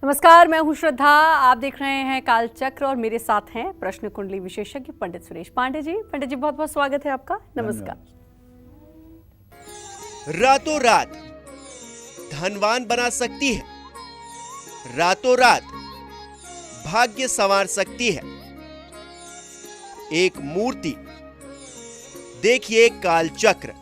नमस्कार, मैं हूं श्रद्धा। आप देख रहे हैं कालचक्र और मेरे साथ हैं प्रश्न कुंडली विशेषज्ञ पंडित सुरेश पांडे जी। पंडित जी, बहुत बहुत स्वागत है आपका। नमस्कार। रातों रात धनवान बना सकती है, रातों रात भाग्य संवार सकती है एक मूर्ति। देखिए कालचक्र।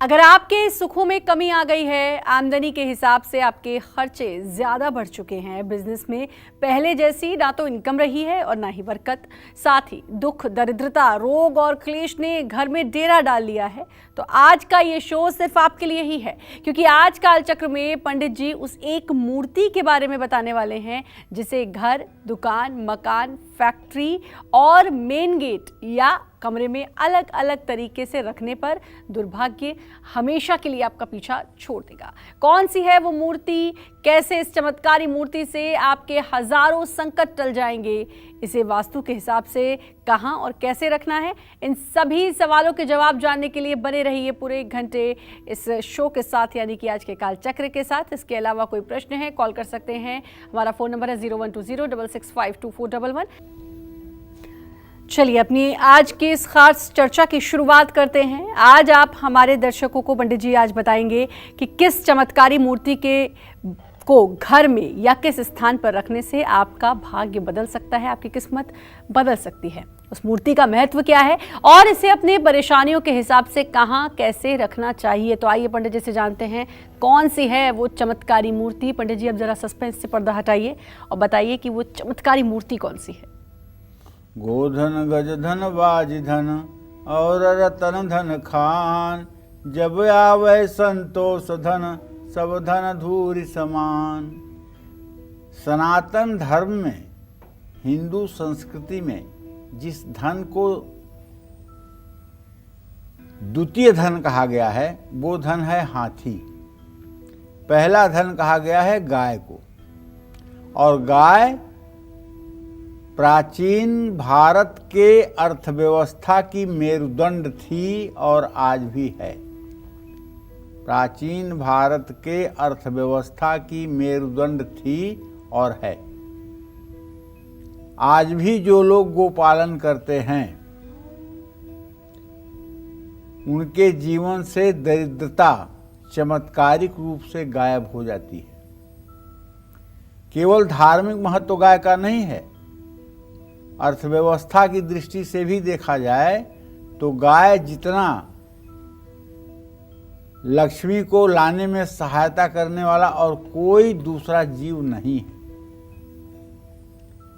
अगर आपके सुखों में कमी आ गई है, आमदनी के हिसाब से आपके खर्चे ज्यादा बढ़ चुके हैं, बिजनेस में पहले जैसी ना तो इनकम रही है और ना ही बरकत, साथ ही दुख, दरिद्रता, रोग और क्लेश ने घर में डेरा डाल लिया है, तो आज का ये शो सिर्फ आपके लिए ही है। क्योंकि आज कालचक्र में पंडित जी उस एक मूर्ति के बारे में बताने वाले हैं जिसे घर, दुकान, मकान, फैक्ट्री और मेन गेट या कमरे में अलग अलग तरीके से रखने पर दुर्भाग्य हमेशा के लिए आपका पीछा छोड़ देगा। कौन सी है वो मूर्ति, कैसे इस चमत्कारी मूर्ति से आपके हजारों संकट टल जाएंगे, इसे वास्तु के हिसाब से कहां और कैसे रखना है, इन सभी सवालों के जवाब जानने के लिए बने रहिए पूरे 1 घंटे इस शो के साथ, यानी कि आज के कालचक्र के साथ। इसके अलावा कोई प्रश्न है, कॉल कर सकते हैं। हमारा फोन नंबर है 012066522411। चलिए अपनी आज की इस खास चर्चा की शुरुआत करते हैं। आज आप हमारे दर्शकों को पंडित जी आज बताएंगे कि किस चमत्कारी मूर्ति को घर में या किस स्थान पर रखने से आपका भाग्य बदल सकता है, आपकी किस्मत बदल सकती है, उस मूर्ति का महत्व क्या है और इसे अपने परेशानियों के हिसाब से कहां कैसे रखना चाहिए। तो आइए पंडित जी से जानते हैं कौन सी है वो चमत्कारी मूर्ति। पंडित जी, अब जरा सस्पेंस से पर्दा हटाइए और बताइए कि वो चमत्कारी मूर्ति कौन सी है। गोधन गजधन बाजधन और रतन धन खान, जब आवे संतोष धन सब धन धूरि समान। सनातन धर्म में, हिंदू संस्कृति में जिस धन को द्वितीय धन कहा गया है वो धन है हाथी। पहला धन कहा गया है गाय को, और गाय प्राचीन भारत के अर्थव्यवस्था की मेरुदंड थी और आज भी है। प्राचीन भारत के अर्थव्यवस्था की मेरुदंड थी और है। आज भी जो लोग गोपालन करते हैं उनके जीवन से दरिद्रता चमत्कारिक रूप से गायब हो जाती है। केवल धार्मिक महत्व गाय का नहीं है, अर्थव्यवस्था की दृष्टि से भी देखा जाए तो गाय जितना लक्ष्मी को लाने में सहायता करने वाला और कोई दूसरा जीव नहीं है।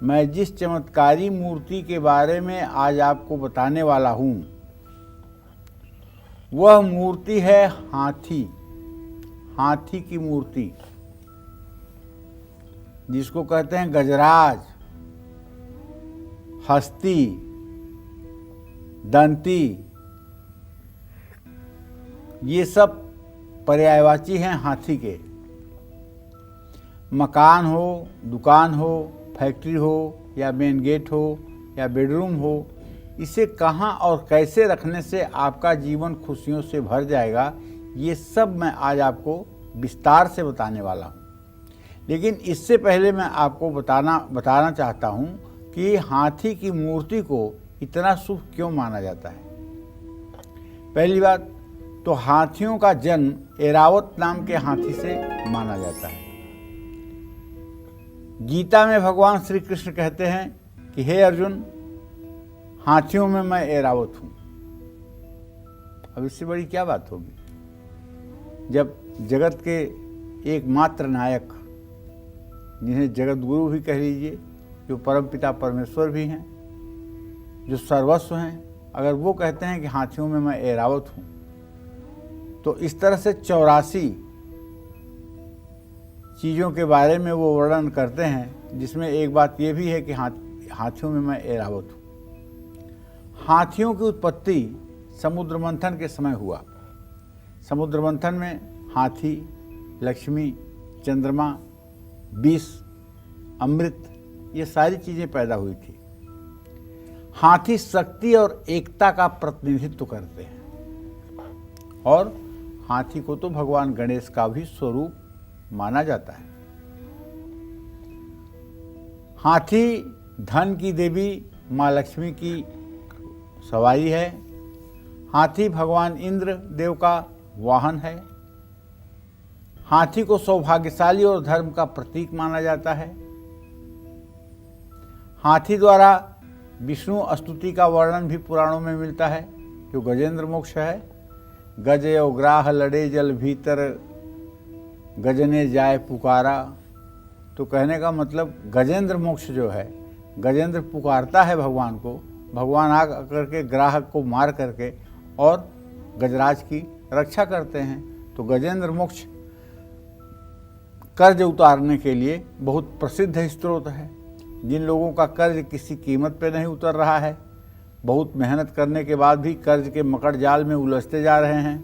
मैं जिस चमत्कारी मूर्ति के बारे में आज आपको बताने वाला हूं वह मूर्ति है हाथी। हाथी की मूर्ति, जिसको कहते हैं गजराज, हस्ती, दंती, ये सब पर्यायवाची हैं हाथी के। मकान हो, दुकान हो, फैक्ट्री हो या मेन गेट हो या बेडरूम हो, इसे कहाँ और कैसे रखने से आपका जीवन खुशियों से भर जाएगा, ये सब मैं आज आपको विस्तार से बताने वाला हूँ। लेकिन इससे पहले मैं आपको बताना चाहता हूँ कि हाथी की मूर्ति को इतना शुभ क्यों माना जाता है। पहली बात तो हाथियों का जन्म ऐरावत नाम के हाथी से माना जाता है। गीता में भगवान श्री कृष्ण कहते हैं कि हे अर्जुन, हाथियों में मैं ऐरावत हूं। अब इससे बड़ी क्या बात होगी जब जगत के एकमात्र नायक, जिन्हें जगत गुरु भी कह लीजिए, जो परमपिता परमेश्वर भी हैं, जो सर्वस्व हैं, अगर वो कहते हैं कि हाथियों में मैं ऐरावत हूं, तो इस तरह से 84 चीज़ों के बारे में वो वर्णन करते हैं, जिसमें एक बात ये भी है कि हाथियों में मैं ऐरावत हूँ। हाथियों की उत्पत्ति समुद्र मंथन के समय हुआ। समुद्र मंथन में हाथी, लक्ष्मी, चंद्रमा, विष, अमृत, ये सारी चीज़ें पैदा हुई थी। हाथी शक्ति और एकता का प्रतिनिधित्व करते हैं और हाथी को तो भगवान गणेश का भी स्वरूप माना जाता है। हाथी धन की देवी माँ लक्ष्मी की सवारी है। हाथी भगवान इंद्र देव का वाहन है। हाथी को सौभाग्यशाली और धर्म का प्रतीक माना जाता है। हाथी द्वारा विष्णु स्तुति का वर्णन भी पुराणों में मिलता है, जो गजेंद्र मोक्ष है। गजयो ग्राह लड़े जल भीतर, गजने जाए पुकारा। तो कहने का मतलब गजेंद्र मोक्ष जो है, गजेंद्र पुकारता है भगवान को, भगवान आ करके ग्राहक को मार करके और गजराज की रक्षा करते हैं। तो गजेंद्र मोक्ष कर्ज उतारने के लिए बहुत प्रसिद्ध स्रोत है। जिन लोगों का कर्ज किसी कीमत पे नहीं उतर रहा है, बहुत मेहनत करने के बाद भी कर्ज के मकड़ जाल में उलझते जा रहे हैं,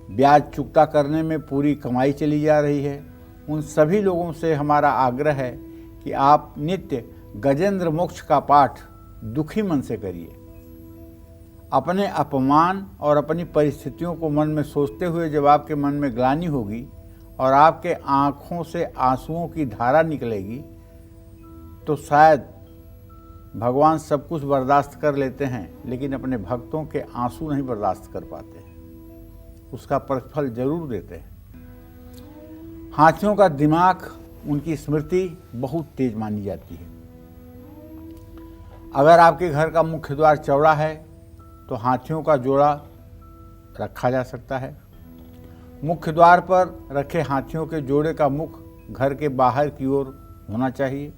ब्याज चुकता करने में पूरी कमाई चली जा रही है, उन सभी लोगों से हमारा आग्रह है कि आप नित्य गजेंद्र मोक्ष का पाठ दुखी मन से करिए। अपने अपमान और अपनी परिस्थितियों को मन में सोचते हुए जब आपके मन में ग्लानि होगी और आपके आँखों से आंसुओं की धारा निकलेगी, तो शायद भगवान सब कुछ बर्दाश्त कर लेते हैं, लेकिन अपने भक्तों के आंसू नहीं बर्दाश्त कर पाते हैं, उसका प्रतिफल जरूर देते हैं। हाथियों का दिमाग, उनकी स्मृति बहुत तेज मानी जाती है। अगर आपके घर का मुख्य द्वार चौड़ा है तो हाथियों का जोड़ा रखा जा सकता है। मुख्य द्वार पर रखे हाथियों के जोड़े का मुख घर के बाहर की ओर होना चाहिए।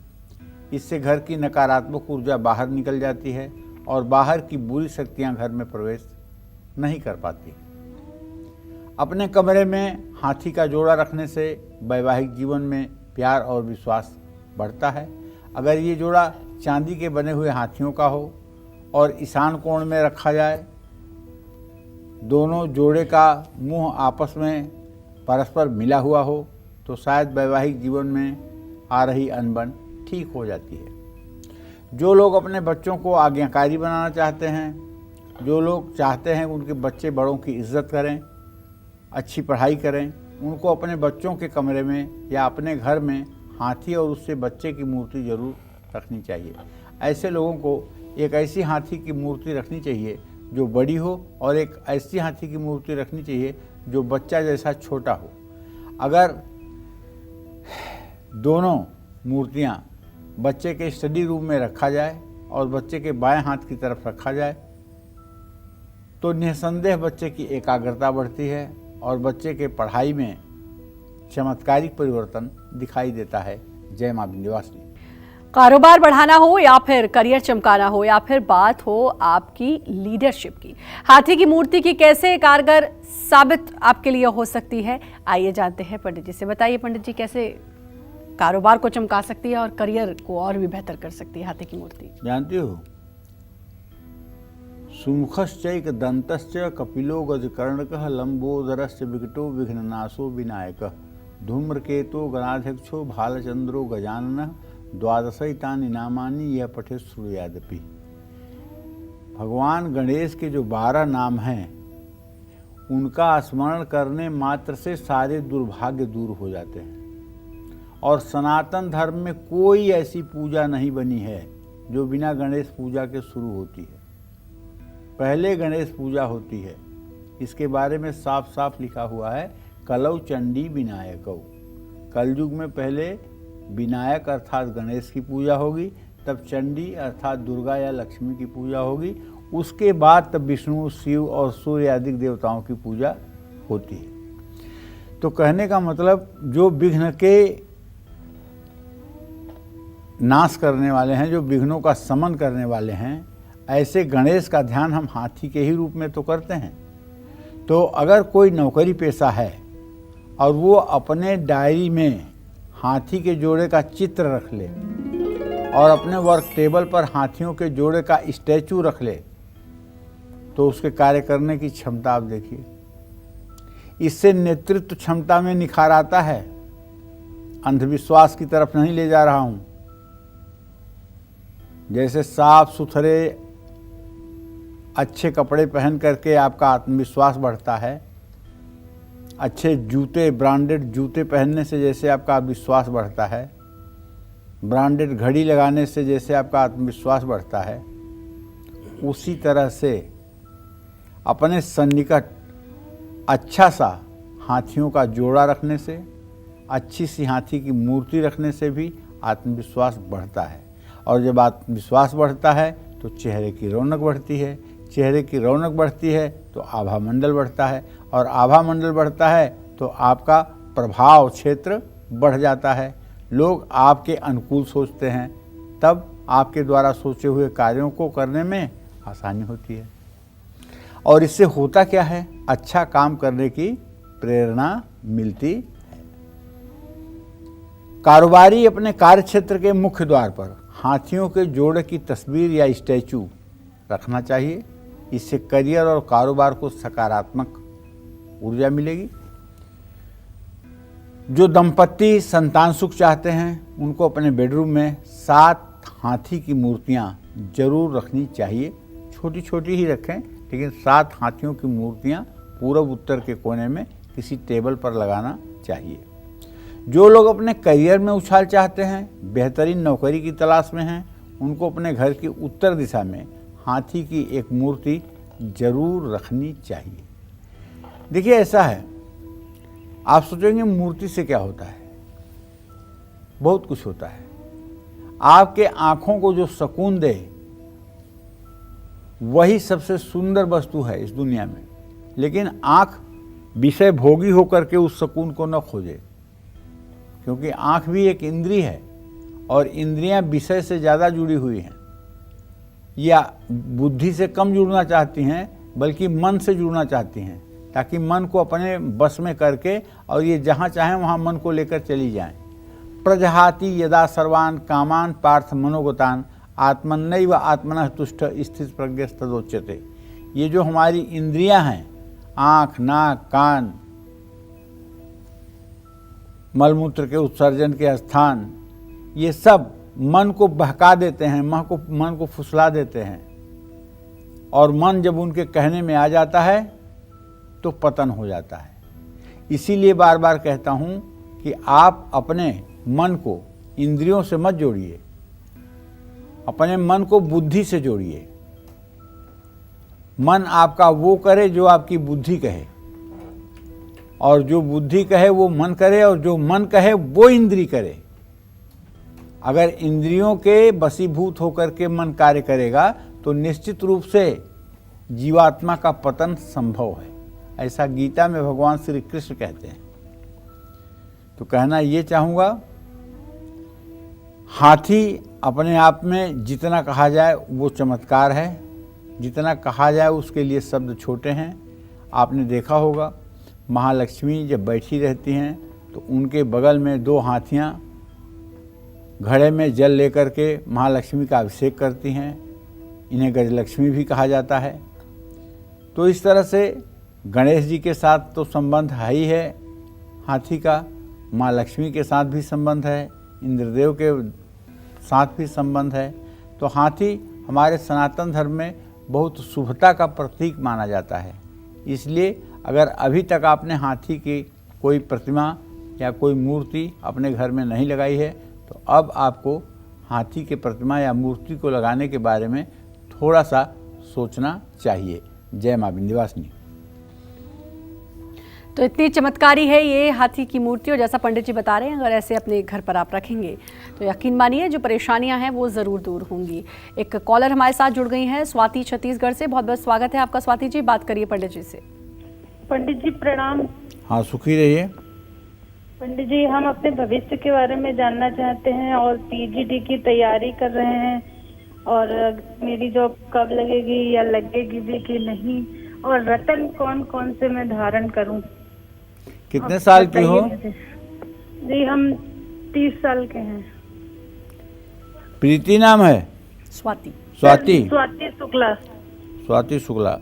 इससे घर की नकारात्मक ऊर्जा बाहर निकल जाती है और बाहर की बुरी शक्तियां घर में प्रवेश नहीं कर पाती। अपने कमरे में हाथी का जोड़ा रखने से वैवाहिक जीवन में प्यार और विश्वास बढ़ता है। अगर ये जोड़ा चांदी के बने हुए हाथियों का हो और ईशान कोण में रखा जाए, दोनों जोड़े का मुंह आपस में परस्पर मिला हुआ हो, तो शायद वैवाहिक जीवन में आ रही अनबन ठीक हो जाती है। जो लोग अपने बच्चों को आज्ञाकारी बनाना चाहते हैं, जो लोग चाहते हैं उनके बच्चे बड़ों की इज्जत करें, अच्छी पढ़ाई करें, उनको अपने बच्चों के कमरे में या अपने घर में हाथी और उससे बच्चे की मूर्ति जरूर रखनी चाहिए। ऐसे लोगों को एक ऐसी हाथी की मूर्ति रखनी चाहिए जो बड़ी हो और एक ऐसी हाथी की मूर्ति रखनी चाहिए जो बच्चा जैसा छोटा हो। अगर दोनों मूर्तियां बच्चे के स्टडी रूम में रखा जाए और बच्चे के बाएं हाथ की तरफ रखा जाए, तो निसंदेह बच्चे की एकाग्रता बढ़ती है और बच्चे के पढ़ाई में चमत्कारिक परिवर्तन दिखाई देता है। जय मां विंध्यवासिनी। कारोबार बढ़ाना हो या फिर करियर चमकाना हो या फिर बात हो आपकी लीडरशिप की, हाथी की मूर्ति की कैसे कारगर साबित आपके लिए हो सकती है, आइए जानते हैं पंडित जी से। बताइए पंडित जी, कैसे कारोबार को चमका सकती है और करियर को और भी बेहतर कर सकती है हाथी की मूर्ति? जानती हो, सुमुखश्चैक दंतश्च कपिलो गजकर्णकः लंबोदरश्च विकटो विघ्ननाशो विनायकः धूम्रकेतो गणाध्यक्षो भालचंद्रो गजाननः द्वादशैतानि नामानि यह पठे श्रुयादपि। भगवान गणेश के जो 12 नाम हैं, उनका स्मरण करने मात्र से सारे दुर्भाग्य दूर हो जाते हैं। और सनातन धर्म में कोई ऐसी पूजा नहीं बनी है जो बिना गणेश पूजा के शुरू होती है। पहले गणेश पूजा होती है। इसके बारे में साफ साफ लिखा हुआ है, कलौ चंडी विनायकौ। कलयुग में पहले विनायक अर्थात गणेश की पूजा होगी, तब चंडी अर्थात दुर्गा या लक्ष्मी की पूजा होगी, उसके बाद तब विष्णु, शिव और सूर्य आदि देवताओं की पूजा होती है। तो कहने का मतलब, जो विघ्न के नाश करने वाले हैं, जो विघ्नों का शमन करने वाले हैं, ऐसे गणेश का ध्यान हम हाथी के ही रूप में तो करते हैं। तो अगर कोई नौकरी पेशा है और वो अपने डायरी में हाथी के जोड़े का चित्र रख ले और अपने वर्क टेबल पर हाथियों के जोड़े का स्टैचू रख ले, तो उसके कार्य करने की क्षमता आप देखिए। इससे नेतृत्व क्षमता में निखार आता है। अंधविश्वास की तरफ नहीं ले जा रहा हूँ। जैसे साफ सुथरे अच्छे कपड़े पहन करके आपका आत्मविश्वास बढ़ता है, अच्छे जूते, ब्रांडेड जूते पहनने से जैसे आपका विश्वास बढ़ता है, ब्रांडेड घड़ी लगाने से जैसे आपका आत्मविश्वास बढ़ता है, उसी तरह से अपने सन्निकट अच्छा सा हाथियों का जोड़ा रखने से, अच्छी सी हाथी की मूर्ति रखने से भी आत्मविश्वास बढ़ता है। और जब आत्मविश्वास बढ़ता है तो चेहरे की रौनक बढ़ती है, चेहरे की रौनक बढ़ती है तो आभा मंडल बढ़ता है, और आभा मंडल बढ़ता है तो आपका प्रभाव क्षेत्र बढ़ जाता है। लोग आपके अनुकूल सोचते हैं, तब आपके द्वारा सोचे हुए कार्यों को करने में आसानी होती है। और इससे होता क्या है, अच्छा काम करने की प्रेरणा मिलती है। कारोबारी अपने कार्य क्षेत्र के मुख्य द्वार पर हाथियों के जोड़े की तस्वीर या स्टैचू रखना चाहिए। इससे करियर और कारोबार को सकारात्मक ऊर्जा मिलेगी। जो दंपत्ति संतान सुख चाहते हैं उनको अपने बेडरूम में 7 हाथी की मूर्तियां जरूर रखनी चाहिए। छोटी छोटी ही रखें, लेकिन 7 हाथियों की मूर्तियां पूरब उत्तर के कोने में किसी टेबल पर लगाना चाहिए। जो लोग अपने करियर में उछाल चाहते हैं, बेहतरीन नौकरी की तलाश में हैं, उनको अपने घर की उत्तर दिशा में हाथी की एक मूर्ति जरूर रखनी चाहिए। देखिए ऐसा है, आप सोचेंगे मूर्ति से क्या होता है, बहुत कुछ होता है। आपके आंखों को जो सुकून दे वही सबसे सुंदर वस्तु है इस दुनिया में। लेकिन आंख विषय भोगी होकर के उस सुकून को न खोजे, क्योंकि आंख भी एक इंद्रिय है और इंद्रियां विषय से ज़्यादा जुड़ी हुई हैं, या बुद्धि से कम जुड़ना चाहती हैं बल्कि मन से जुड़ना चाहती हैं, ताकि मन को अपने बस में करके और ये जहाँ चाहें वहाँ मन को लेकर चली जाएं। प्रजहाति यदा सर्वान कामान पार्थ मनोगतान आत्मन्नैव आत्मनः तुष्ट स्थित प्रज्ञस्तदोच्यते। ये जो हमारी इंद्रियां हैं, आँख, नाक, कान, मलमूत्र के उत्सर्जन के स्थान, ये सब मन को बहका देते हैं, मन को फुसला देते हैं, और मन जब उनके कहने में आ जाता है तो पतन हो जाता है। इसीलिए बार बार कहता हूँ कि आप अपने मन को इंद्रियों से मत जोड़िए, अपने मन को बुद्धि से जोड़िए। मन आपका वो करे जो आपकी बुद्धि कहे, और जो बुद्धि कहे वो मन करे, और जो मन कहे वो इंद्री करे। अगर इंद्रियों के वशीभूत होकर के मन कार्य करेगा तो निश्चित रूप से जीवात्मा का पतन संभव है। ऐसा गीता में भगवान श्री कृष्ण कहते हैं। तो कहना ये चाहूँगा, हाथी अपने आप में जितना कहा जाए वो चमत्कार है, जितना कहा जाए उसके लिए शब्द छोटे हैं। आपने देखा होगा, महालक्ष्मी जब बैठी रहती हैं तो उनके बगल में 2 हाथियाँ घड़े में जल लेकर के महालक्ष्मी का अभिषेक करती हैं। इन्हें गजलक्ष्मी भी कहा जाता है। तो इस तरह से गणेश जी के साथ तो संबंध है ही है हाथी का, माँ लक्ष्मी के साथ भी संबंध है, इंद्रदेव के साथ भी संबंध है। तो हाथी हमारे सनातन धर्म में बहुत शुभता का प्रतीक माना जाता है। इसलिए अगर अभी तक आपने हाथी की कोई प्रतिमा या कोई मूर्ति अपने घर में नहीं लगाई है तो अब आपको हाथी के प्रतिमा या मूर्ति को लगाने के बारे में थोड़ा सा सोचना चाहिए। जय मां विंध्यवासिनी। तो इतनी चमत्कारी है ये हाथी की मूर्ति, और जैसा पंडित जी बता रहे हैं, अगर ऐसे अपने घर पर आप रखेंगे तो यकीन मानिए जो परेशानियां हैं वो ज़रूर दूर होंगी। एक कॉलर हमारे साथ जुड़ गई हैं, स्वाति छत्तीसगढ़ से। बहुत बहुत स्वागत है आपका स्वाति जी, बात करिए पंडित जी से। पंडित जी प्रणाम। हाँ, सुखी रहिए। पंडित जी, हम अपने भविष्य के बारे में जानना चाहते हैं और पीजीडी की तैयारी कर रहे हैं, और मेरी जॉब कब लगेगी या लगेगी भी कि नहीं, और रतन कौन कौन से मैं धारण करूं। कितने साल की हो? जी हम 30 साल के हैं। प्रीति नाम है? स्वाति। स्वाति? स्वाति शुक्ला। स्वाति शुक्ला।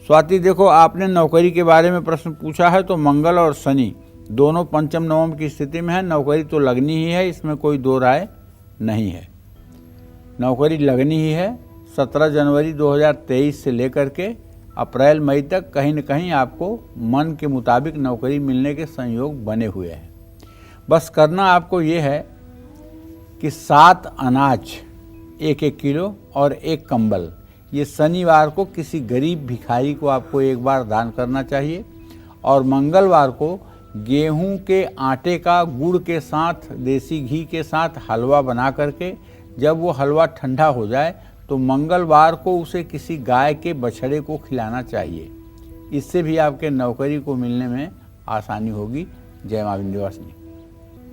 स्वाति, देखो आपने नौकरी के बारे में प्रश्न पूछा है, तो मंगल और शनि दोनों पंचम नवम की स्थिति में है। नौकरी तो लगनी ही है, इसमें कोई दो राय नहीं है। नौकरी लगनी ही है। 17 जनवरी 2023 से लेकर के अप्रैल मई तक कहीं न कहीं आपको मन के मुताबिक नौकरी मिलने के संयोग बने हुए हैं। बस करना आपको ये है कि 7 अनाज 1-1 किलो और 1 कंबल ये शनिवार को किसी गरीब भिखारी को आपको एक बार दान करना चाहिए। और मंगलवार को गेहूं के आटे का गुड़ के साथ देसी घी के साथ हलवा बना करके जब वो हलवा ठंडा हो जाए तो मंगलवार को उसे किसी गाय के बछड़े को खिलाना चाहिए। इससे भी आपके नौकरी को मिलने में आसानी होगी। जय मां विंध्यवासिनी।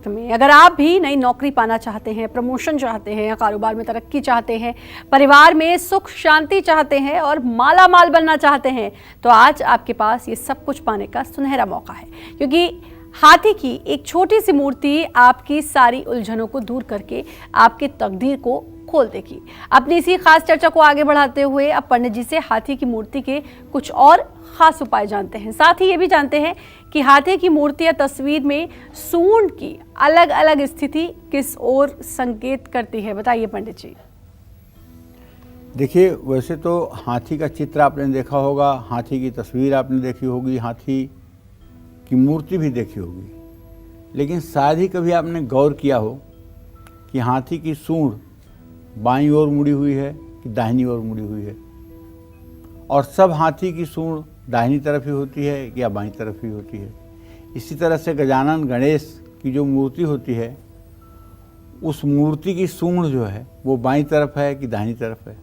में अगर आप भी नई नौकरी पाना चाहते हैं, प्रमोशन चाहते हैं या कारोबार में तरक्की चाहते हैं, परिवार में सुख शांति चाहते हैं और माला माल बनना चाहते हैं, तो आज आपके पास ये सब कुछ पाने का सुनहरा मौका है। क्योंकि हाथी की एक छोटी सी मूर्ति आपकी सारी उलझनों को दूर करके आपकी तकदीर को खोल देगी। अपनी इसी खास चर्चा को आगे बढ़ाते हुए अब पंडित जी से हाथी की मूर्ति के कुछ और खास उपाय जानते हैं। साथ ही ये भी जानते हैं कि हाथी की मूर्ति या तस्वीर में सूंड की अलग अलग स्थिति किस ओर संकेत करती है, बताइए पंडित जी। देखिए, वैसे तो हाथी का चित्र आपने देखा होगा, हाथी की तस्वीर आपने देखी होगी, हाथी की मूर्ति भी देखी होगी, लेकिन शायद ही कभी आपने गौर किया हो कि हाथी की सूंड बाईं ओर मुड़ी हुई है कि दाहिनी ओर मुड़ी हुई है। और सब हाथी की सूंड दाहिनी तरफ ही होती है या बाईं तरफ ही होती है। इसी तरह से गजानन गणेश की जो मूर्ति होती है उस मूर्ति की सूंड जो है वो बाईं तरफ है कि दाहिनी तरफ है,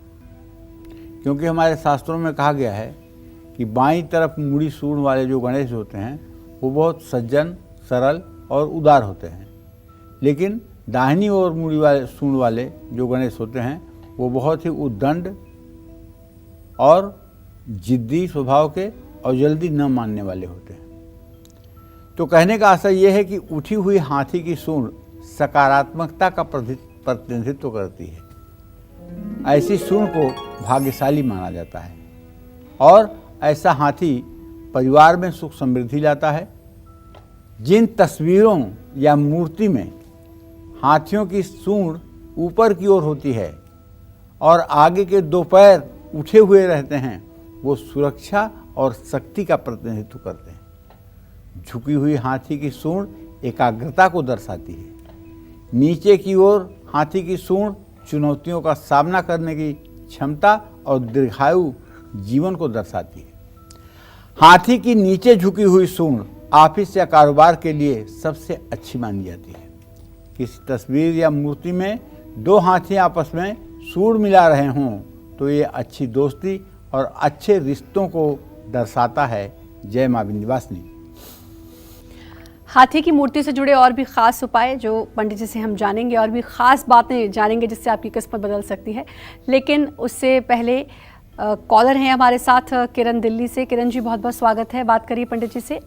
क्योंकि हमारे शास्त्रों में कहा गया है कि बाईं तरफ मुड़ी सूंड वाले जो गणेश होते हैं वो बहुत सज्जन, सरल और उदार होते हैं, लेकिन दाहिनी ओर मुड़ी वाले सूंड वाले जो गणेश होते हैं वो बहुत ही उद्दंड और जिद्दी स्वभाव के और जल्दी न मानने वाले होते हैं। तो कहने का आशय यह है कि उठी हुई हाथी की सूंड सकारात्मकता का प्रतिनिधित्व करती है। ऐसी सूंड को भाग्यशाली माना जाता है और ऐसा हाथी परिवार में सुख समृद्धि लाता है। जिन तस्वीरों या मूर्ति में हाथियों की सूंड ऊपर की ओर होती है और आगे के 2 पैर उठे हुए रहते हैं वो सुरक्षा और शक्ति का प्रतिनिधित्व करते हैं। झुकी हुई हाथी की सूंड एकाग्रता को दर्शाती है। नीचे की ओर हाथी की सूंड चुनौतियों का सामना करने की क्षमता और दीर्घायु जीवन को दर्शाती है। हाथी की नीचे झुकी हुई सूंड ऑफिस या कारोबार के लिए सबसे अच्छी मानी जाती है। किसी तस्वीर या मूर्ति में 2 हाथी आपस में सूंड मिला रहे हों तो ये अच्छी दोस्ती और अच्छे रिश्तों को दर्शाता है। जय मां विंध्यवासिनी। हाथी की मूर्ति से जुड़े और भी खास उपाय जो पंडित जी से हम जानेंगे और भी खास बातें जानेंगे जिससे आपकी किस्मत बदल सकती है, लेकिन उससे पहले कॉलर हैं हमारे साथ किरण दिल्ली से। किरण जी, बहुत बहुत स्वागत है, बात करिए पंडित जी से।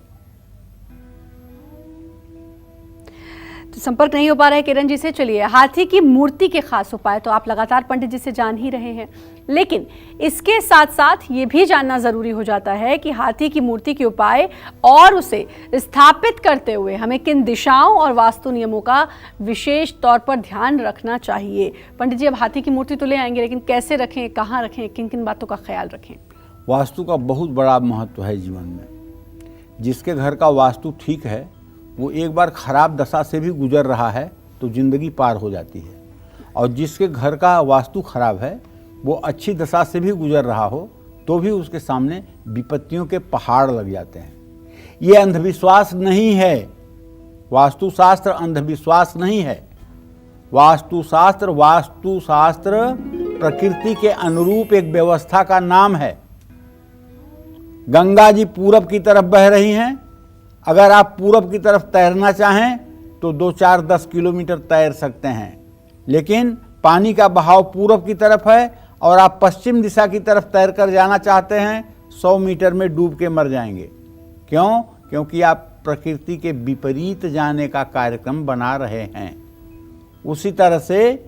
तो संपर्क नहीं हो पा रहा है किरण जी से। चलिए, हाथी की मूर्ति के खास उपाय तो आप लगातार पंडित जी से जान ही रहे हैं, लेकिन इसके साथ साथ ये भी जानना जरूरी हो जाता है कि हाथी की मूर्ति के उपाय और उसे स्थापित करते हुए हमें किन दिशाओं और वास्तु नियमों का विशेष तौर पर ध्यान रखना चाहिए। पंडित जी, अब हाथी की मूर्ति तो ले आएंगे, लेकिन कैसे रखें, कहाँ रखें, किन किन बातों का ख्याल रखें? वास्तु का बहुत बड़ा महत्व है जीवन में। जिसके घर का वास्तु ठीक है वो एक बार खराब दशा से भी गुजर रहा है तो जिंदगी पार हो जाती है, और जिसके घर का वास्तु खराब है वो अच्छी दशा से भी गुजर रहा हो तो भी उसके सामने विपत्तियों के पहाड़ लग जाते हैं। ये अंधविश्वास नहीं है, वास्तुशास्त्र अंधविश्वास नहीं है। वास्तुशास्त्र प्रकृति के अनुरूप एक व्यवस्था का नाम है। गंगा जी पूरब की तरफ बह रही हैं, अगर आप पूरब की तरफ तैरना चाहें तो 2-4-10 किलोमीटर तैर सकते हैं, लेकिन पानी का बहाव पूरब की तरफ है और आप पश्चिम दिशा की तरफ तैर कर जाना चाहते हैं, 100 मीटर में डूब के मर जाएंगे। क्यों? क्योंकि आप प्रकृति के विपरीत जाने का कार्यक्रम बना रहे हैं। उसी तरह से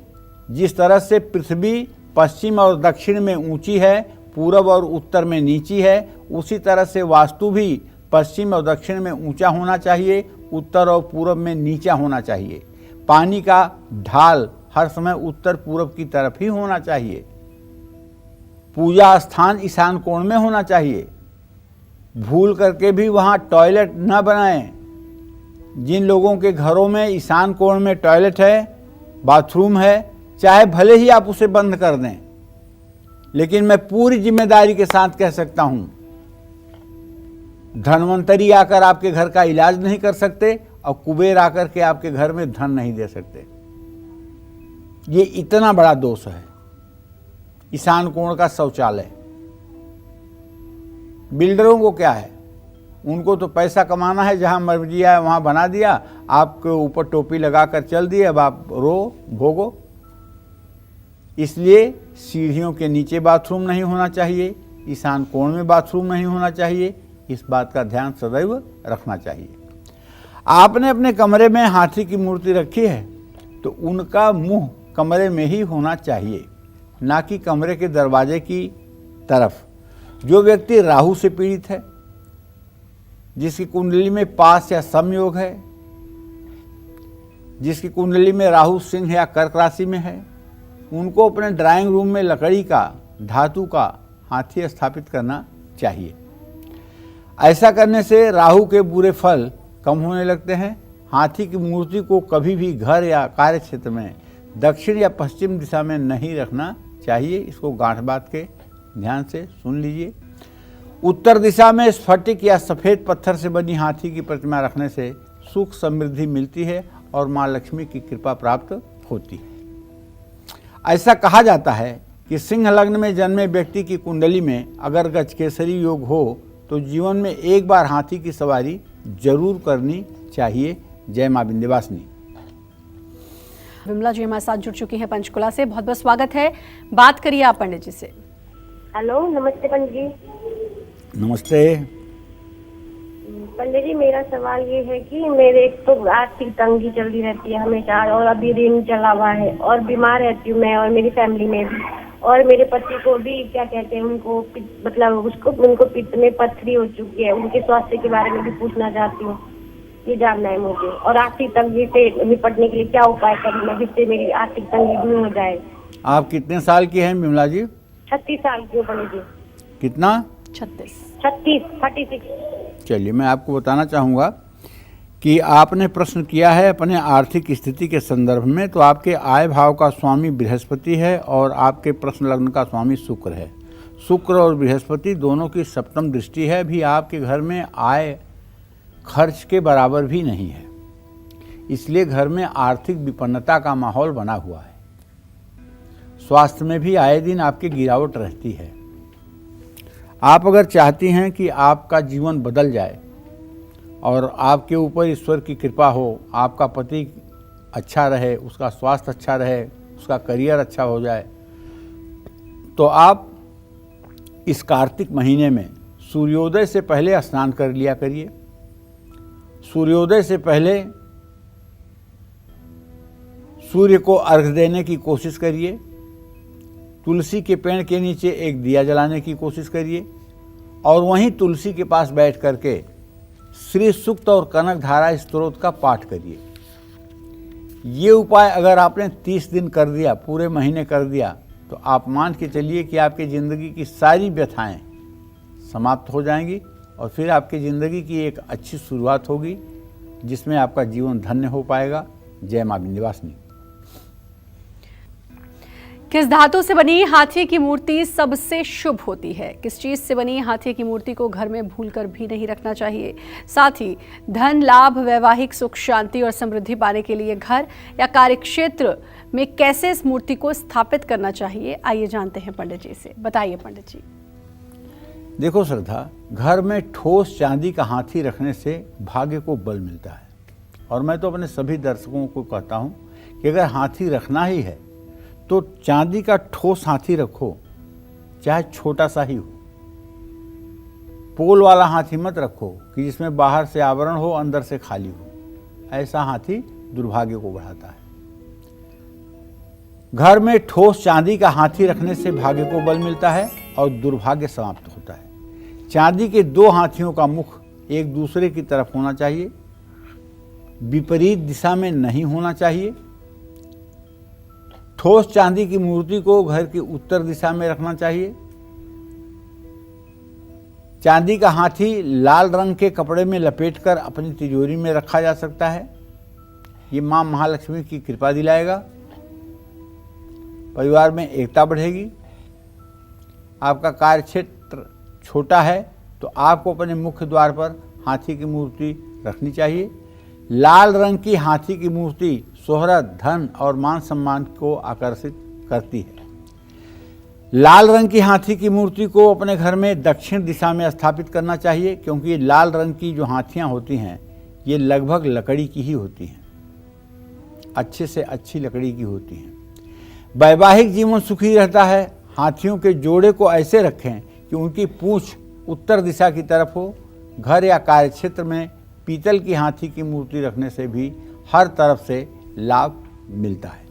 जिस तरह से पृथ्वी पश्चिम और दक्षिण में ऊंची है, पूरब और उत्तर में नीची है, उसी तरह से वास्तु भी पश्चिम और दक्षिण में ऊंचा होना चाहिए, उत्तर और पूरब में नीचा होना चाहिए। पानी का ढाल हर समय उत्तर पूरब की तरफ ही होना चाहिए। पूजा स्थान ईशान कोण में होना चाहिए। भूल करके भी वहाँ टॉयलेट न बनाएं। जिन लोगों के घरों में ईशान कोण में टॉयलेट है, बाथरूम है, चाहे भले ही आप उसे बंद कर दें, लेकिन मैं पूरी जिम्मेदारी के साथ कह सकता हूं, धनवंतरी आकर आपके घर का इलाज नहीं कर सकते और कुबेर आकर के आपके घर में धन नहीं दे सकते। ये इतना बड़ा दोष है ईशान कोण का शौचालय। बिल्डरों को क्या है, उनको तो पैसा कमाना है, जहां मर्जी आया वहां बना दिया, आपके ऊपर टोपी लगाकर चल दिए, अब आप रो भोगो। इसलिए सीढ़ियों के नीचे बाथरूम नहीं होना चाहिए, ईशान कोण में बाथरूम नहीं होना चाहिए। इस बात का ध्यान सदैव रखना चाहिए। आपने अपने कमरे में हाथी की मूर्ति रखी है तो उनका मुंह कमरे में ही होना चाहिए, ना कि कमरे के दरवाजे की तरफ। जो व्यक्ति राहु से पीड़ित है, जिसकी कुंडली में पास या समयोग है, जिसकी कुंडली में राहु सिंह या कर्क राशि में है, उनको अपने ड्राइंग रूम में लकड़ी का, धातु का हाथी स्थापित करना चाहिए। ऐसा करने से राहु के बुरे फल कम होने लगते हैं। हाथी की मूर्ति को कभी भी घर या कार्य क्षेत्र में दक्षिण या पश्चिम दिशा में नहीं रखना चाहिए। इसको गांठ बांध के ध्यान से सुन लीजिए। उत्तर दिशा में स्फटिक या सफ़ेद पत्थर से बनी हाथी की प्रतिमा रखने से सुख समृद्धि मिलती है और माँ लक्ष्मी की कृपा प्राप्त होती है। ऐसा कहा जाता है कि सिंह लग्न में जन्मे व्यक्ति की कुंडली में अगर गजकेसरी योग हो तो जीवन में एक बार हाथी की सवारी जरूर करनी चाहिए। जय मां विंध्यवासिनी। विमला जी हमारे साथ जुड़ चुकी हैं पंचकुला से, बहुत बहुत स्वागत है। बात करिए आप पंडित जी से। हेलो, नमस्ते पंडित जी। नमस्ते। पंडित जी, मेरा सवाल ये है कि मेरे एक तो आर्थिक तंगी चलती रहती है हमेशा, और अभी ऋण चला हुआ है, और बीमार रहती हूँ मैं और मेरी फैमिली में भी, और मेरे पति को भी क्या कहते हैं, उनको उनको पित्त में पथरी हो चुकी है। उनके स्वास्थ्य के बारे में भी पूछना चाहती हूँ, ये जानना है मुझे। और आर्थिक तंगी से निपटने के लिए क्या उपाय करूँ मैं, जिससे मेरी आर्थिक तंगी दूर हो जाए। आप कितने साल की हैं विमला जी? 36 साल की हूँ पंडित जी। कितना? 36। चलिए, मैं आपको बताना चाहूँगा कि आपने प्रश्न किया है अपने आर्थिक स्थिति के संदर्भ में, तो आपके आय भाव का स्वामी बृहस्पति है और आपके प्रश्न लग्न का स्वामी शुक्र है। शुक्र और बृहस्पति दोनों की सप्तम दृष्टि है। भी आपके घर में आय खर्च के बराबर भी नहीं है, इसलिए घर में आर्थिक विपन्नता का माहौल बना हुआ है। स्वास्थ्य में भी आए दिन आपकी गिरावट रहती है। आप अगर चाहती हैं कि आपका जीवन बदल जाए और आपके ऊपर ईश्वर की कृपा हो, आपका पति अच्छा रहे, उसका स्वास्थ्य अच्छा रहे, उसका करियर अच्छा हो जाए, तो आप इस कार्तिक महीने में सूर्योदय से पहले स्नान कर लिया करिए। सूर्योदय से पहले सूर्य को अर्घ्य देने की कोशिश करिए। तुलसी के पेड़ के नीचे एक दिया जलाने की कोशिश करिए और वहीं तुलसी के पास बैठ करके श्री सूक्त और कनक धारा स्तोत्र का पाठ करिए। ये उपाय अगर आपने 30 दिन कर दिया, पूरे महीने कर दिया, तो आप मान के चलिए कि आपकी ज़िंदगी की सारी व्यथाएं समाप्त हो जाएंगी और फिर आपकी ज़िंदगी की एक अच्छी शुरुआत होगी जिसमें आपका जीवन धन्य हो पाएगा। जय मां विंध्यवासिनी। किस धातु से बनी हाथी की मूर्ति सबसे शुभ होती है? किस चीज से बनी हाथी की मूर्ति को घर में भूलकर भी नहीं रखना चाहिए? साथ ही धन लाभ, वैवाहिक सुख, शांति और समृद्धि पाने के लिए घर या कार्यक्षेत्र में कैसे इस मूर्ति को स्थापित करना चाहिए? आइए जानते हैं पंडित जी से। बताइए पंडित जी। देखो श्रद्धा, घर में ठोस चांदी का हाथी रखने से भाग्य को बल मिलता है। और मैं तो अपने सभी दर्शकों को कहता हूँ कि अगर हाथी रखना ही है तो चांदी का ठोस हाथी रखो, चाहे छोटा सा ही हो। पोल वाला हाथी मत रखो कि जिसमें बाहर से आवरण हो, अंदर से खाली हो। ऐसा हाथी दुर्भाग्य को बढ़ाता है। घर में ठोस चांदी का हाथी रखने से भाग्य को बल मिलता है और दुर्भाग्य समाप्त होता है। चांदी के 2 हाथियों का मुख एक दूसरे की तरफ होना चाहिए, विपरीत दिशा में नहीं होना चाहिए। ठोस चांदी की मूर्ति को घर की उत्तर दिशा में रखना चाहिए। चांदी का हाथी लाल रंग के कपड़े में लपेटकर अपनी तिजोरी में रखा जा सकता है। ये माँ महालक्ष्मी की कृपा दिलाएगा। परिवार में एकता बढ़ेगी। आपका कार्य क्षेत्र छोटा है तो आपको अपने मुख्य द्वार पर हाथी की मूर्ति रखनी चाहिए। लाल रंग की हाथी की मूर्ति शोहरत, धन और मान सम्मान को आकर्षित करती है। लाल रंग की हाथी की मूर्ति को अपने घर में दक्षिण दिशा में स्थापित करना चाहिए, क्योंकि ये लाल रंग की जो हाथियाँ होती हैं ये लगभग लकड़ी की ही होती हैं, अच्छे से अच्छी लकड़ी की होती हैं। वैवाहिक जीवन सुखी रहता है। हाथियों के जोड़े को ऐसे रखें कि उनकी पूंछ उत्तर दिशा की तरफ हो। घर या कार्य क्षेत्र में पीतल की हाथी की मूर्ति रखने से भी हर तरफ से लाभ मिलता है।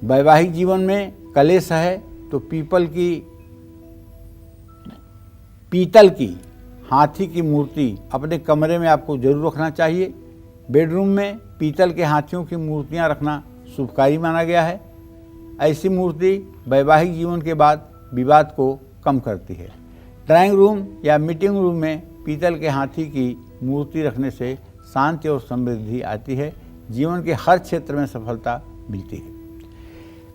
वैवाहिक जीवन में कलेश है तो पीतल की हाथी की मूर्ति अपने कमरे में आपको जरूर रखना चाहिए। बेडरूम में पीतल के हाथियों की मूर्तियां रखना शुभकारी माना गया है। ऐसी मूर्ति वैवाहिक जीवन के बाद विवाद को कम करती है। ड्राइंग रूम या मीटिंग रूम में पीतल के हाथी की मूर्ति रखने से शांति और समृद्धि आती है। जीवन के हर क्षेत्र में सफलता मिलती है।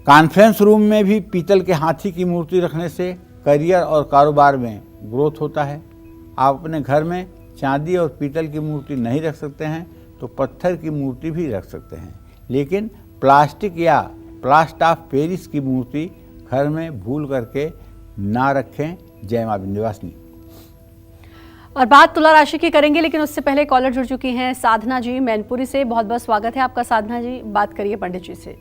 कॉन्फ्रेंस रूम में भी पीतल के हाथी की मूर्ति रखने से करियर और कारोबार में ग्रोथ होता है। आप अपने घर में चांदी और पीतल की मूर्ति नहीं रख सकते हैं तो पत्थर की मूर्ति भी रख सकते हैं, लेकिन प्लास्टिक या प्लास्टर ऑफ पेरिस की मूर्ति घर में भूल करके ना रखें। जय मां विंध्यवासिनी। और बात तुला राशि की करेंगे, लेकिन उससे पहले कॉलर जुड़ चुकी हैं साधना जी मैनपुरी से। बहुत बहुत स्वागत है आपका साधना जी, बात करिए पंडित जी से।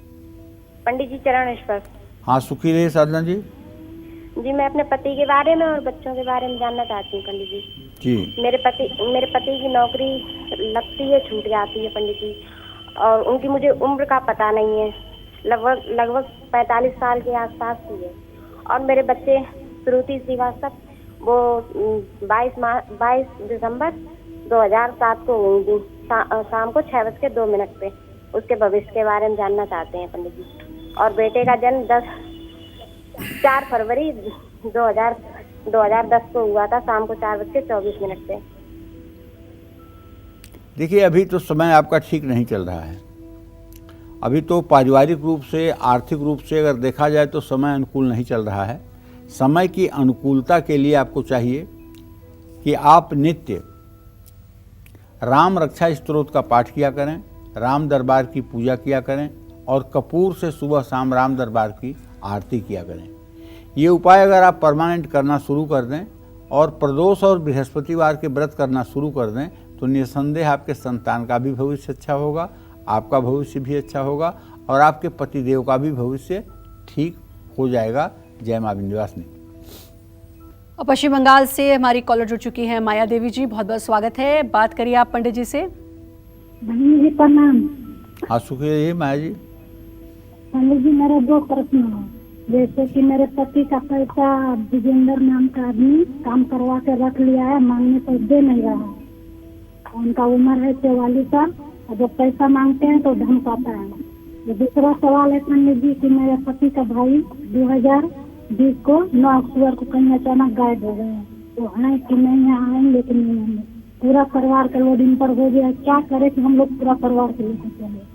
पंडित जी चरण स्पर्श। हाँ, सुखी रहिए साधना जी। जी मैं अपने पति के बारे में और बच्चों के बारे में जानना चाहती हूँ पंडित जी। मेरे पति की नौकरी लगती है, छूट जाती है पंडित जी, और उनकी मुझे उम्र का पता नहीं है। लगभग 45 साल के आसपास की है। और मेरे बच्चे श्रुति श्रीवास्तव, वो 22 दिसंबर 2007 को होंगी, शाम को 6:02 पे। उसके भविष्य के बारे में जानना चाहते हैं पंडित जी। और बेटे का जन्म 4 फरवरी 2010 को हुआ था, शाम को 4:24 पे। देखिए, अभी तो समय आपका ठीक नहीं चल रहा है। अभी तो पारिवारिक रूप से, आर्थिक रूप से अगर देखा जाए तो समय अनुकूल नहीं चल रहा है। समय की अनुकूलता के लिए आपको चाहिए कि आप नित्य राम रक्षा स्तोत्र का पाठ किया करें, राम दरबार की पूजा किया करें और कपूर से सुबह शाम राम दरबार की आरती किया करें। ये उपाय अगर आप परमानेंट करना शुरू कर दें और प्रदोष और बृहस्पतिवार के व्रत करना शुरू कर दें तो निसंदेह आपके संतान का भी भविष्य अच्छा होगा, आपका भविष्य भी अच्छा होगा और आपके पतिदेव का भी भविष्य ठीक हो जाएगा। जय मां विंध्यवासिनी। और पश्चिम बंगाल से हमारी कॉलर जुड़ चुकी है माया देवी जी, बहुत बहुत स्वागत है। बात करिए आप पंडित जी से। बहन जी प्रणाम। हाँ, सुखी रहिए माया जी। पंडित जी मेरे 2 प्रश्न है। जैसे कि मेरे पति का पैसा विजेंद्र नाम का आदमी काम करवा के रख लिया है, मांगने पर दे नहीं रहा है। उनका उम्र है 44 साल और जब पैसा मांगते हैं तो धमकाता है। दूसरा सवाल है पंडित जी कि मेरे पति का भाई 2020 को 9 अक्टूबर को कहीं अचानक गायब हो गए हैं। तो है कि नहीं यहाँ आएंगे कि नहीं आएंगे। पूरा परिवार का लोड इन पर हो गया, क्या करे कि हम लोग पूरा परिवार के लेकर चले।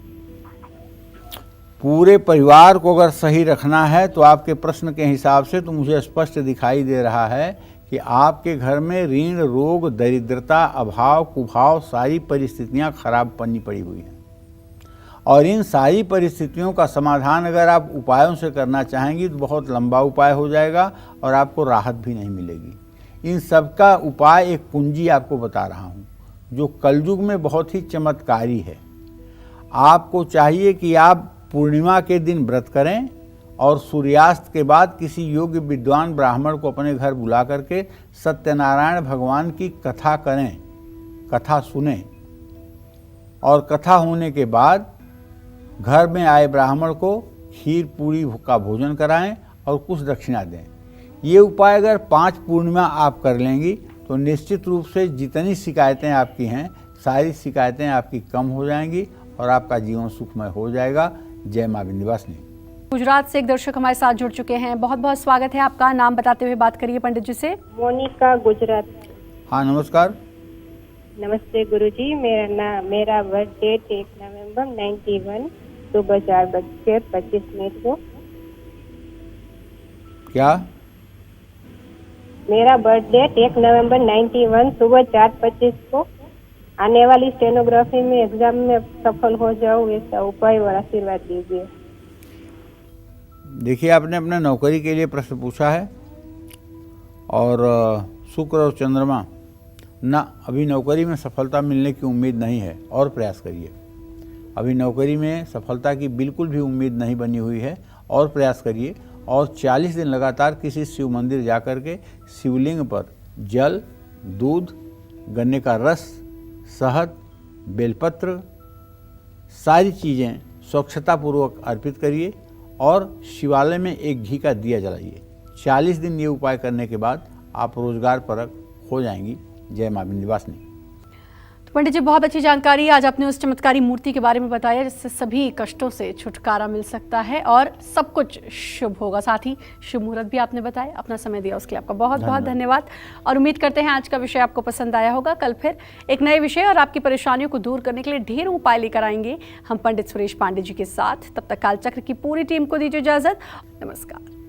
पूरे परिवार को अगर सही रखना है तो आपके प्रश्न के हिसाब से तो मुझे स्पष्ट दिखाई दे रहा है कि आपके घर में ऋण, रोग, दरिद्रता, अभाव, कुभाव सारी परिस्थितियां खराब पन्नी पड़ी हुई हैं। और इन सारी परिस्थितियों का समाधान अगर आप उपायों से करना चाहेंगी तो बहुत लंबा उपाय हो जाएगा और आपको राहत भी नहीं मिलेगी। इन सब का उपाय एक कुंजी आपको बता रहा हूँ जो कलयुग में बहुत ही चमत्कारी है। आपको चाहिए कि आप पूर्णिमा के दिन व्रत करें और सूर्यास्त के बाद किसी योग्य विद्वान ब्राह्मण को अपने घर बुला करके सत्यनारायण भगवान की कथा करें, कथा सुने और कथा होने के बाद घर में आए ब्राह्मण को खीर पूरी का भोजन कराएं और कुछ दक्षिणा दें। ये उपाय अगर 5 पूर्णिमा आप कर लेंगी तो निश्चित रूप से जितनी शिकायतें आपकी हैं सारी शिकायतें आपकी कम हो जाएंगी और आपका जीवन सुखमय हो जाएगा। जय मां विंध्यवासिनी। गुजरात से एक दर्शक हमारे साथ जुड़ चुके हैं। बहुत बहुत स्वागत है आपका। नाम बताते हुए बात करिए पंडित जी से। मोनिका, गुजरात। हाँ, नमस्कार। नमस्ते गुरुजी। मेरा बर्थ डेट 1 नवंबर 91 सुबह 4:25 को। क्या? मेरा बर्थ डेट 1 नवंबर 91 सुबह 4:25 को। आने वाली स्टेनोग्राफी में एग्जाम में सफल हो जाऊं, ऐसा उपाय और आशीर्वाद दीजिए। देखिए, आपने अपने नौकरी के लिए प्रश्न पूछा है और शुक्र और चंद्रमा ना, अभी नौकरी में सफलता मिलने की उम्मीद नहीं है और प्रयास करिए। अभी नौकरी में सफलता की बिल्कुल भी उम्मीद नहीं बनी हुई है और प्रयास करिए। और 40 दिन लगातार किसी शिव मंदिर जाकर के शिवलिंग पर जल, दूध, गन्ने का रस, शहद, बेलपत्र, सारी चीज़ें स्वच्छतापूर्वक अर्पित करिए और शिवालय में एक घी का दिया जलाइए। 40 दिन ये उपाय करने के बाद आप रोजगार परक हो जाएंगी। जय मां विंध्यवासिनी। तो पंडित जी, बहुत अच्छी जानकारी आज आपने उस चमत्कारी मूर्ति के बारे में बताया जिससे सभी कष्टों से छुटकारा मिल सकता है और सब कुछ शुभ होगा। साथ ही शुभ मुहूर्त भी आपने बताया। अपना समय दिया उसके लिए आपका बहुत बहुत धन्यवाद। और उम्मीद करते हैं आज का विषय आपको पसंद आया होगा। कल फिर एक नए विषय और आपकी परेशानियों को दूर करने के लिए ढेरों उपाय लेकर आएंगे हम पंडित सुरेश पांडे जी के साथ। तब तक कालचक्र की पूरी टीम को दीजिए इजाजत। नमस्कार।